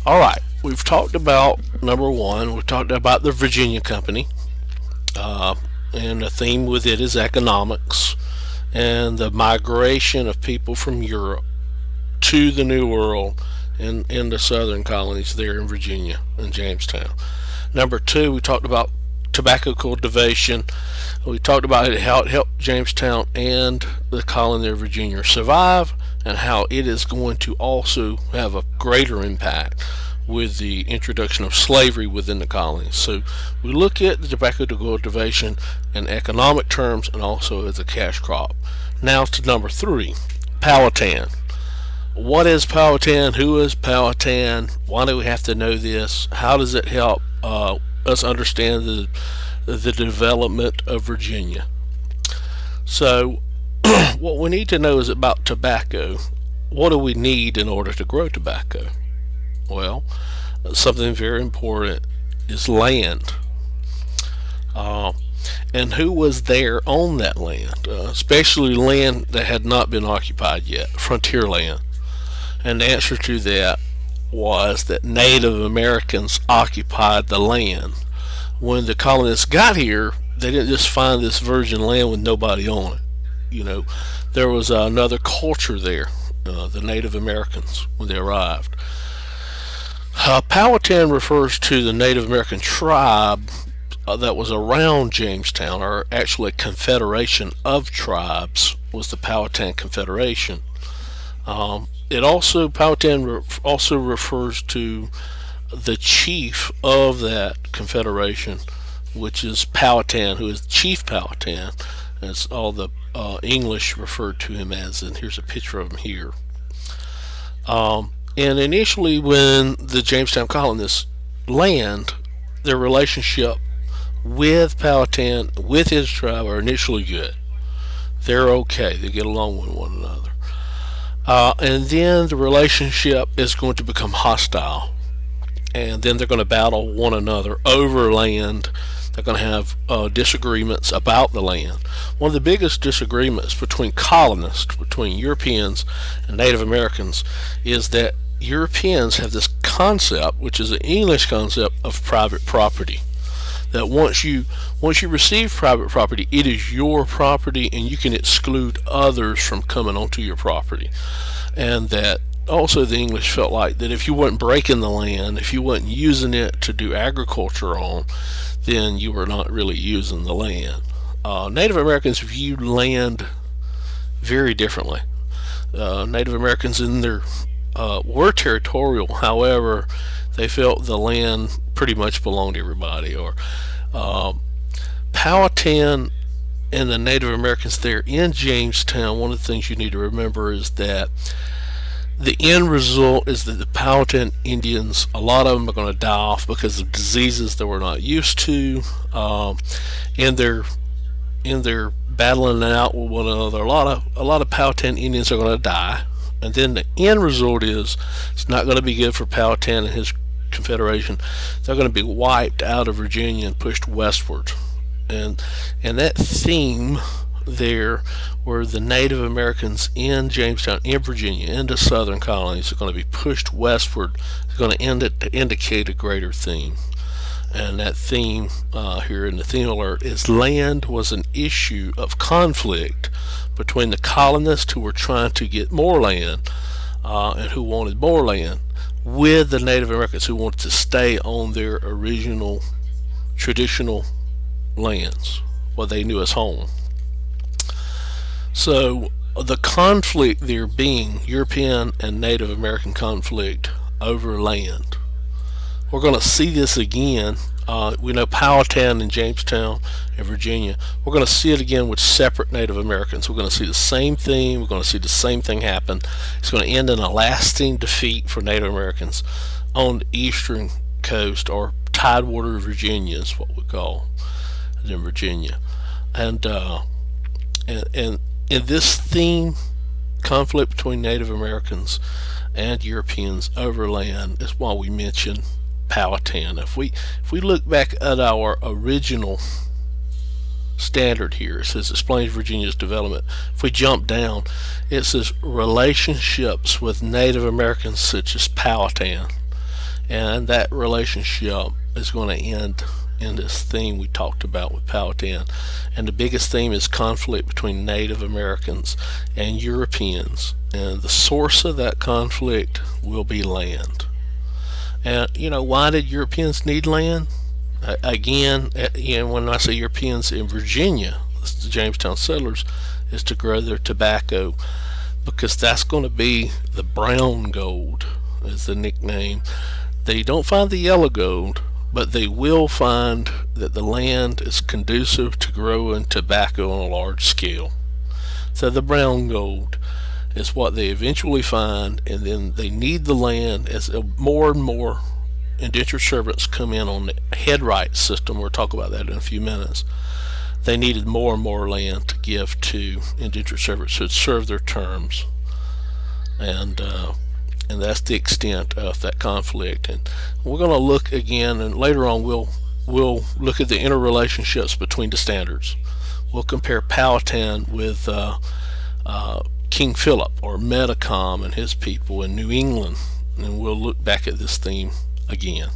All right, we've talked about number one. We've talked about the Virginia Company, uh, and the theme with it is economics and the migration of people from Europe to the New World and in the southern colonies there in Virginia and Jamestown. Number two, we talked about tobacco cultivation. We talked about how it helped Jamestown and the colony of Virginia survive, and how it is going to also have a greater impact with the introduction of slavery within the colonies. So we look at the tobacco cultivation in economic terms and also as a cash crop. Now to number three, Powhatan. What is Powhatan? Who is Powhatan? Why do we have to know this? How does it help us understand the development of Virginia? So, what we need to know is about tobacco. What do we need in order to grow tobacco? Well, something very important is land. Uh, and who was there on that land, especially land that had not been occupied yet, frontier land. And the answer to that was that Native Americans occupied the land. When the colonists got here, they didn't just find this virgin land with nobody on it. There was another culture there, the Native Americans, when they arrived. Powhatan refers to the Native American tribe that was around Jamestown, or actually a confederation of tribes, was the Powhatan Confederation. Powhatan also refers to the chief of that confederation, which is Powhatan, who is Chief Powhatan, as all the English referred to him as. And here's a picture of him here. And initially, when the Jamestown colonists land, their relationship with Powhatan, with his tribe, are initially good. They're okay. They get along with one another. And then the relationship is going to become hostile. And then they're going to battle one another over land. They're going to have disagreements about the land. One of the biggest disagreements between colonists, between Europeans and Native Americans, is that Europeans have this concept, which is an English concept, of private property. That once you receive private property, it is your property, and you can exclude others from coming onto your property. And that also the English felt like that if you weren't breaking the land, if you weren't using it to do agriculture on, then you were not really using the land. Native Americans viewed land very differently. Native Americans were territorial. However, they felt the land pretty much belonged to everybody. Or Powhatan and the Native Americans there in Jamestown, one of the things you need to remember is that the end result is that the Powhatan Indians, a lot of them are going to die off because of diseases that we're not used to. In their battling out with one another, a lot of Powhatan Indians are going to die. And then the end result is it's not going to be good for Powhatan and his confederation. They're going to be wiped out of Virginia and pushed westward. And that theme there, where the Native Americans in Jamestown, in Virginia, into southern colonies, are going to be pushed westward, is going to indicate a greater theme. And that theme here in the theme alert is land was an issue of conflict between the colonists who were trying to get more land and who wanted more land, with the Native Americans who wanted to stay on their original traditional lands, what they knew as home. So the conflict there being European and Native American conflict over land. We're going to see this again. We know Powhatan in Jamestown and Virginia. We're going to see it again with separate Native Americans. We're going to see the same thing. We're going to see the same thing happen. It's going to end in a lasting defeat for Native Americans on the eastern coast, or Tidewater, Virginia is what we call it in Virginia. And in this theme, conflict between Native Americans and Europeans over land, is why we mention Powhatan. If we look back at our original standard here, it says explains Virginia's development. If we jump down, it says relationships with Native Americans such as Powhatan. and that relationship is going to end in this theme we talked about with Powhatan. And the biggest theme is conflict between Native Americans and Europeans, and the source of that conflict will be land. And why did Europeans need land? Again, when I say Europeans in Virginia, the Jamestown settlers, is to grow their tobacco, because that's going to be the brown gold, is the nickname. They don't find the yellow gold, but they will find that the land is conducive to growing tobacco on a large scale. So the brown gold is what they eventually find, and then they need the land as more and more indentured servants come in on the headright system. We'll talk about that in a few minutes. They needed more and more land to give to indentured servants who would serve their terms, and that's the extent of that conflict. And we're going to look again, and later on we'll look at the interrelationships between the standards. We'll compare Powhatan with King Philip, or Metacom, and his people in New England, and we'll look back at this theme again.